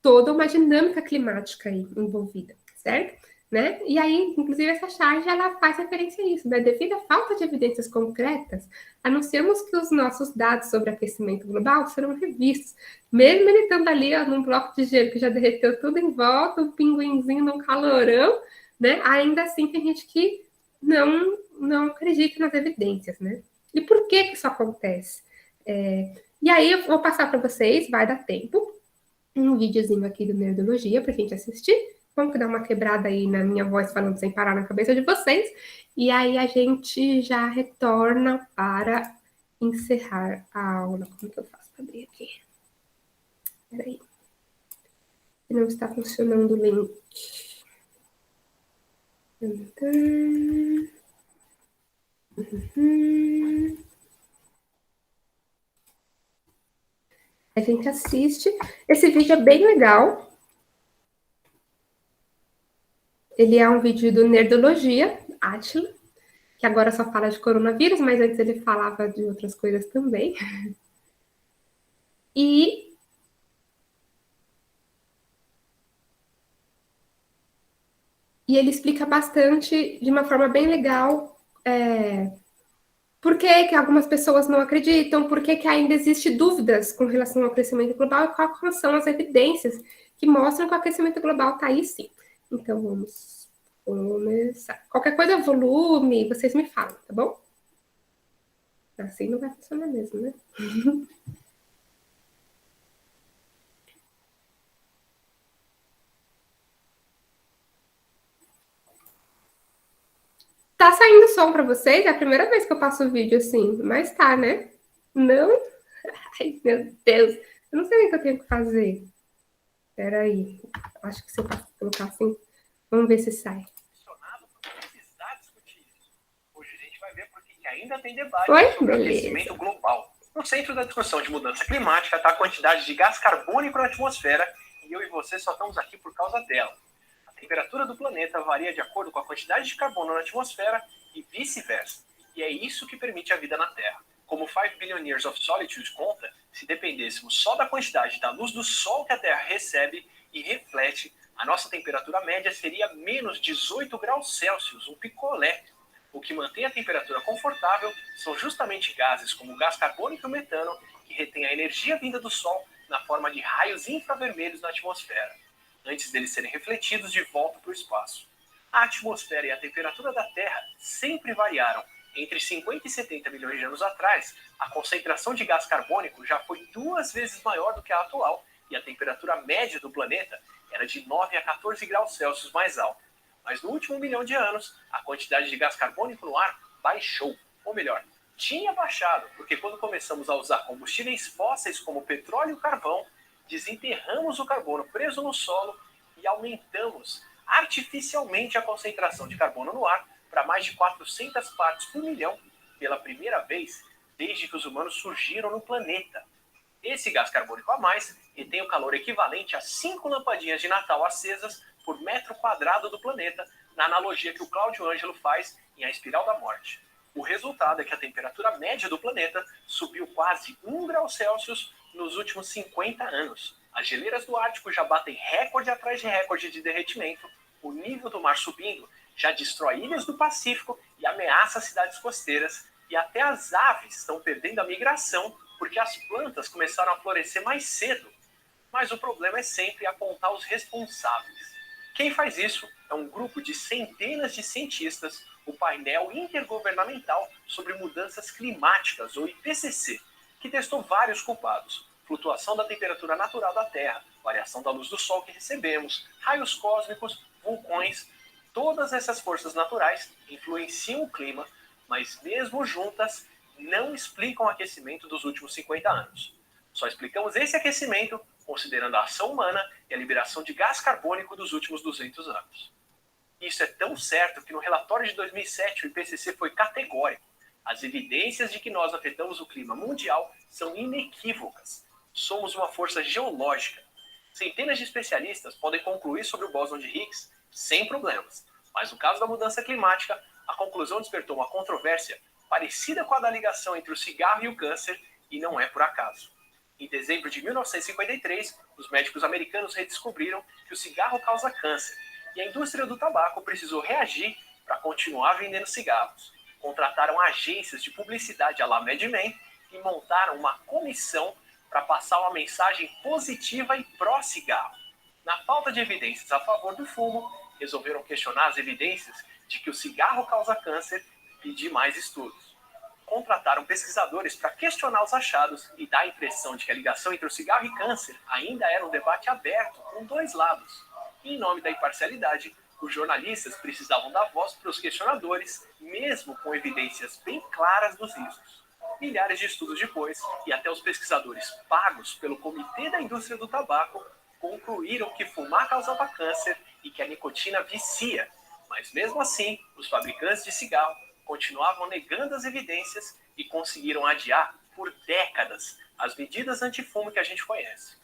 toda uma dinâmica climática aí envolvida, certo? Né? E aí, inclusive, essa charge ela faz referência a isso, né? Devido à falta de evidências concretas, anunciamos que os nossos dados sobre aquecimento global serão revistos, mesmo ele estando ali ó, num bloco de gelo que já derreteu tudo em volta, um pinguinzinho num calorão, né? Ainda assim tem gente que não acredita nas evidências, né? E por que isso acontece? E aí eu vou passar para vocês, vai dar tempo, um videozinho aqui do Nerdologia pra gente assistir. Vamos dar uma quebrada aí na minha voz falando sem parar na cabeça de vocês. E aí a gente já retorna para encerrar a aula. Como que eu faço para abrir aqui? Peraí. Não está funcionando o link. A gente assiste. Esse vídeo é bem legal. Ele é um vídeo do Nerdologia, Átila, que agora só fala de coronavírus, mas antes ele falava de outras coisas também. E ele explica bastante, de uma forma bem legal, por que algumas pessoas não acreditam, por que ainda existe dúvidas com relação ao aquecimento global e quais são as evidências que mostram que o aquecimento global está aí sim. Então, vamos começar. Qualquer coisa, volume, vocês me falam, tá bom? Assim não vai funcionar mesmo, né? Tá saindo som para vocês? É a primeira vez que eu passo o vídeo assim, mas tá, né? Não? Ai, meu Deus. Eu não sei o que eu tenho que fazer. Peraí. Acho que se eu colocar assim, vamos ver se sai. Hoje a gente vai ver por que ainda tem debate Oi? sobre o Beleza. aquecimento global. No centro da discussão de mudança climática está a quantidade de gás carbônico na atmosfera e eu e você só estamos aqui por causa dela. A temperatura do planeta varia de acordo com a quantidade de carbono na atmosfera e vice-versa. E é isso que permite a vida na Terra. Como o 5 Billion Years of Solitude conta, se dependêssemos só da quantidade da luz do Sol que a Terra recebe e reflete, a nossa temperatura média seria menos 18 graus Celsius, um picolé. O que mantém a temperatura confortável são justamente gases como o gás carbônico e o metano, que retêm a energia vinda do Sol na forma de raios infravermelhos na atmosfera, antes deles serem refletidos de volta para o espaço. A atmosfera e a temperatura da Terra sempre variaram. Entre 50 e 70 milhões de anos atrás, a concentração de gás carbônico já foi 2 vezes maior do que a atual e a temperatura média do planeta era de 9 a 14 graus Celsius mais alta. Mas no último milhão de anos, a quantidade de gás carbônico no ar baixou. Ou melhor, tinha baixado, porque quando começamos a usar combustíveis fósseis como petróleo e carvão, desenterramos o carbono preso no solo e aumentamos artificialmente a concentração de carbono no ar para mais de 400 partes por milhão pela primeira vez desde que os humanos surgiram no planeta. Esse gás carbônico a mais retém o calor equivalente a 5 lampadinhas de Natal acesas por metro quadrado do planeta, na analogia que o Cláudio Ângelo faz em A Espiral da Morte. O resultado é que a temperatura média do planeta subiu quase 1 grau Celsius nos últimos 50 anos. As geleiras do Ártico já batem recorde atrás de recorde de derretimento, o nível do mar subindo já destrói ilhas do Pacífico e ameaça cidades costeiras, e até as aves estão perdendo a migração porque as plantas começaram a florescer mais cedo. Mas o problema é sempre apontar os responsáveis. Quem faz isso é um grupo de centenas de cientistas, o Painel Intergovernamental sobre Mudanças Climáticas, ou IPCC, que testou vários culpados: flutuação da temperatura natural da Terra, variação da luz do Sol que recebemos, raios cósmicos, vulcões. Todas essas forças naturais influenciam o clima, mas mesmo juntas não explicam o aquecimento dos últimos 50 anos. Só explicamos esse aquecimento considerando a ação humana e a liberação de gás carbônico dos últimos 200 anos. Isso é tão certo que no relatório de 2007 o IPCC foi categórico. As evidências de que nós afetamos o clima mundial são inequívocas. Somos uma força geológica. Centenas de especialistas podem concluir sobre o bóson de Higgs sem problemas, mas no caso da mudança climática, a conclusão despertou uma controvérsia parecida com a da ligação entre o cigarro e o câncer, e não é por acaso. Em dezembro de 1953, os médicos americanos redescobriram que o cigarro causa câncer, e a indústria do tabaco precisou reagir para continuar vendendo cigarros. Contrataram agências de publicidade à la Mad Men e montaram uma comissão para passar uma mensagem positiva e pró-cigarro. Na falta de evidências a favor do fumo, resolveram questionar as evidências de que o cigarro causa câncer e pedir mais estudos. Contrataram pesquisadores para questionar os achados e dar a impressão de que a ligação entre o cigarro e câncer ainda era um debate aberto, com dois lados. E, em nome da imparcialidade, os jornalistas precisavam dar voz para os questionadores, mesmo com evidências bem claras dos riscos. Milhares de estudos depois, e até os pesquisadores pagos pelo Comitê da Indústria do Tabaco concluíram que fumar causava câncer e que a nicotina vicia. Mas mesmo assim, os fabricantes de cigarro continuavam negando as evidências e conseguiram adiar por décadas as medidas antifumo que a gente conhece.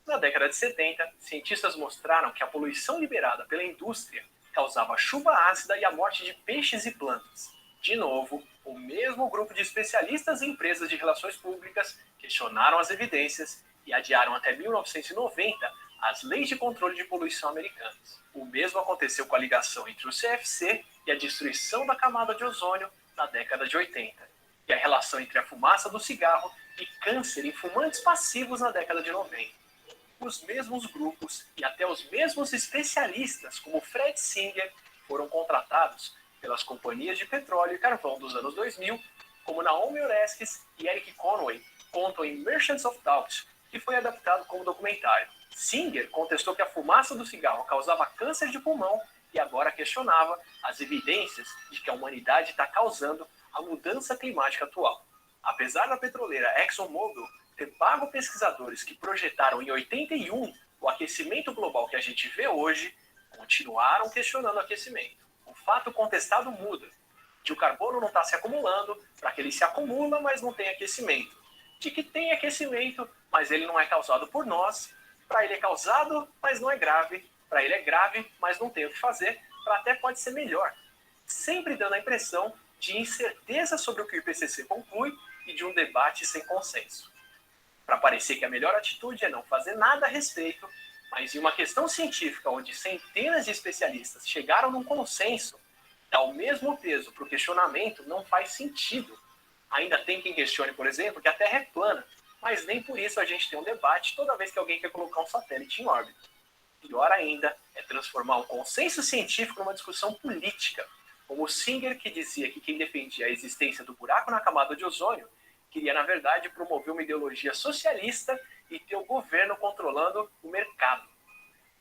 Na década de 70, cientistas mostraram que a poluição liberada pela indústria causava chuva ácida e a morte de peixes e plantas. De novo, o mesmo grupo de especialistas e empresas de relações públicas questionaram as evidências e adiaram até 1990 as leis de controle de poluição americanas. O mesmo aconteceu com a ligação entre o CFC e a destruição da camada de ozônio na década de 80, e a relação entre a fumaça do cigarro e câncer em fumantes passivos na década de 90. Os mesmos grupos e até os mesmos especialistas, como Fred Singer, foram contratados pelas companhias de petróleo e carvão dos anos 2000, como Naomi Oreskes e Eric Conway, contam em Merchants of Doubt, que foi adaptado como documentário. Singer contestou que a fumaça do cigarro causava câncer de pulmão e agora questionava as evidências de que a humanidade está causando a mudança climática atual. Apesar da petroleira ExxonMobil ter pago pesquisadores que projetaram em 81 o aquecimento global que a gente vê hoje, continuaram questionando o aquecimento. O fato contestado muda, que o carbono não está se acumulando, para que ele se acumula, mas não tem aquecimento. De que tem aquecimento, mas ele não é causado por nós, para ele é causado, mas não é grave, para ele é grave, mas não tem o que fazer, para até pode ser melhor. Sempre dando a impressão de incerteza sobre o que o IPCC conclui e de um debate sem consenso. Para parecer que a melhor atitude é não fazer nada a respeito, mas em uma questão científica onde centenas de especialistas chegaram num consenso, dar o mesmo peso para o questionamento não faz sentido. Ainda tem quem questione, por exemplo, que a Terra é plana, mas nem por isso a gente tem um debate toda vez que alguém quer colocar um satélite em órbita. Pior ainda é transformar o consenso científico numa discussão política, como o Singer, que dizia que quem defendia a existência do buraco na camada de ozônio queria, na verdade, promover uma ideologia socialista e ter o governo controlando o mercado.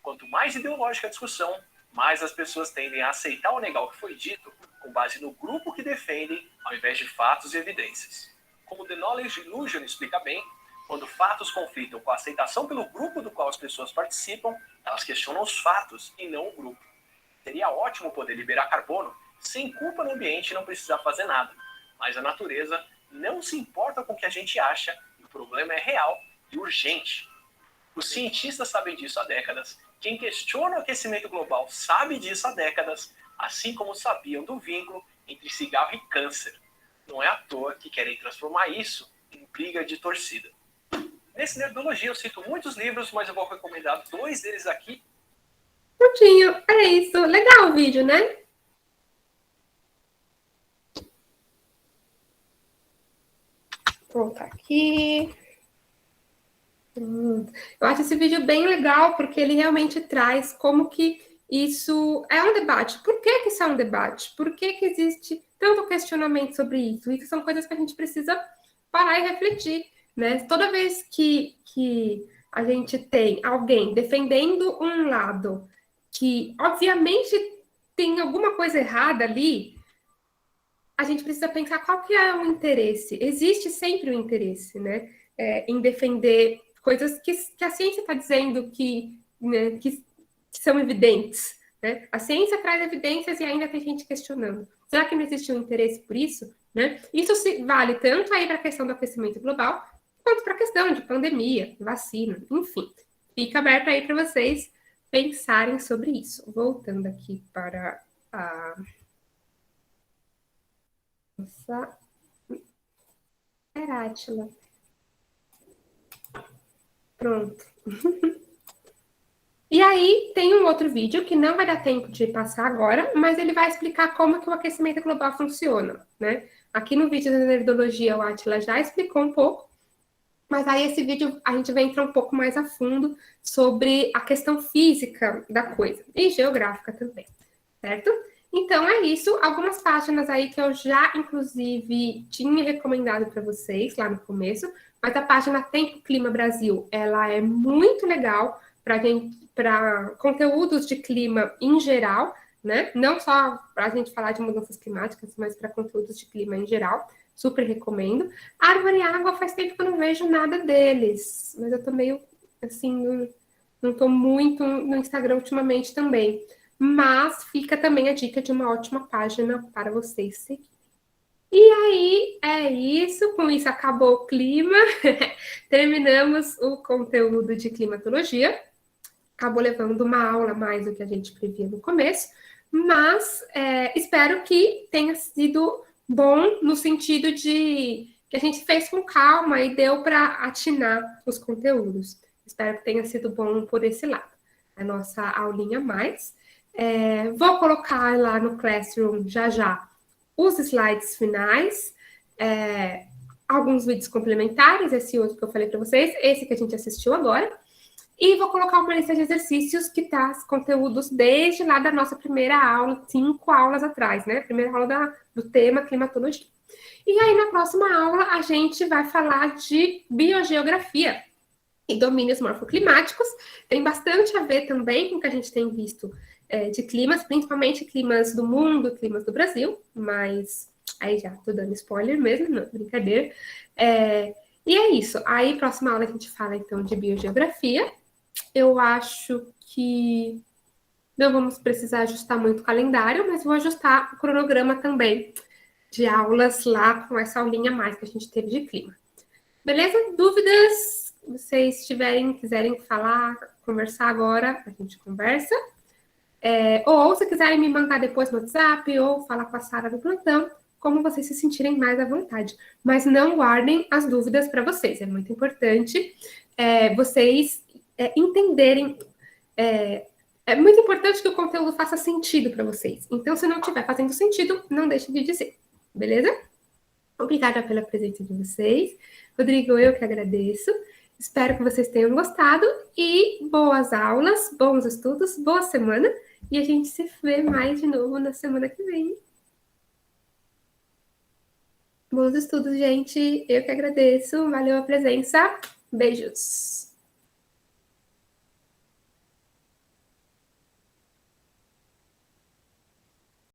Quanto mais ideológica a discussão, mais as pessoas tendem a aceitar ou negar o que foi dito com base no grupo que defendem, ao invés de fatos e evidências. Como The Knowledge Illusion explica bem, quando fatos conflitam com a aceitação pelo grupo do qual as pessoas participam, elas questionam os fatos e não o grupo. Seria ótimo poder liberar carbono sem culpa no ambiente e não precisar fazer nada, mas a natureza não se importa com o que a gente acha, e o problema é real, e urgente. Os cientistas sabem disso há décadas. Quem questiona o aquecimento global sabe disso há décadas, assim como sabiam do vínculo entre cigarro e câncer. Não é à toa que querem transformar isso em briga de torcida. Nesse Nerdologia eu cito muitos livros, mas eu vou recomendar 2 deles aqui. Prontinho, é isso. Legal o vídeo, né? Vou voltar aqui. Eu acho esse vídeo bem legal, porque ele realmente traz como que isso é um debate. Por que que isso é um debate? Por que que existe tanto questionamento sobre isso? Isso são coisas que a gente precisa parar e refletir, né? Toda vez que a gente tem alguém defendendo um lado que, obviamente, tem alguma coisa errada ali, a gente precisa pensar qual que é o interesse. Existe sempre o interesse, né? Em defender coisas que a ciência está dizendo né, que são evidentes. Né? A ciência traz evidências e ainda tem gente questionando. Será que não existe um interesse por isso? Né? Isso vale tanto aí para a questão do aquecimento global, quanto para a questão de pandemia, vacina, enfim. Fica aberto aí para vocês pensarem sobre isso. Voltando aqui para a nossa Herátila. Pronto. E aí tem um outro vídeo que não vai dar tempo de passar agora, mas ele vai explicar como que o aquecimento global funciona, né? Aqui no vídeo da Nerdologia, o Átila já explicou um pouco, mas aí esse vídeo a gente vai entrar um pouco mais a fundo sobre a questão física da coisa e geográfica também, certo? Então é isso, algumas páginas aí que eu já, inclusive, tinha recomendado para vocês lá no começo, mas a página Tempo Clima Brasil, ela é muito legal para conteúdos de clima em geral, né? Não só para a gente falar de mudanças climáticas, mas para conteúdos de clima em geral. Super recomendo. Árvore e Água faz tempo que eu não vejo nada deles, mas eu tô meio assim, não tô muito no Instagram ultimamente também. Mas fica também a dica de uma ótima página para vocês seguirem. E aí, é isso. Com isso, acabou o clima. Terminamos o conteúdo de climatologia. Acabou levando uma aula a mais do que a gente previa no começo. Mas espero que tenha sido bom no sentido de que a gente fez com calma e deu para atinar os conteúdos. Espero que tenha sido bom por esse lado. A nossa aulinha a mais. Vou colocar lá no Classroom já já os slides finais, alguns vídeos complementares, esse outro que eu falei para vocês, esse que a gente assistiu agora, e vou colocar uma lista de exercícios que traz conteúdos desde lá da nossa primeira aula, 5 aulas atrás, né? Primeira aula do tema climatologia. E aí, na próxima aula, a gente vai falar de biogeografia e domínios morfoclimáticos. Tem bastante a ver também com o que a gente tem visto de climas, principalmente climas do mundo, climas do Brasil, mas aí já tô dando spoiler mesmo, não, brincadeira. E é isso. Aí, próxima aula, a gente fala então de biogeografia. Eu acho que não vamos precisar ajustar muito o calendário, mas vou ajustar o cronograma também de aulas lá com essa aulinha a mais que a gente teve de clima. Beleza? Dúvidas? Vocês quiserem falar, conversar agora, a gente conversa. Ou se quiserem me mandar depois no WhatsApp ou falar com a Sara do plantão, como vocês se sentirem mais à vontade. Mas não guardem as dúvidas para vocês. É muito importante vocês entenderem. É muito importante que o conteúdo faça sentido para vocês. Então, se não estiver fazendo sentido, não deixem de dizer. Beleza? Obrigada pela presença de vocês. Rodrigo, eu que agradeço. Espero que vocês tenham gostado e boas aulas, bons estudos, boa semana. E a gente se vê mais de novo na semana que vem. Bons estudos, gente. Eu que agradeço. Valeu a presença. Beijos.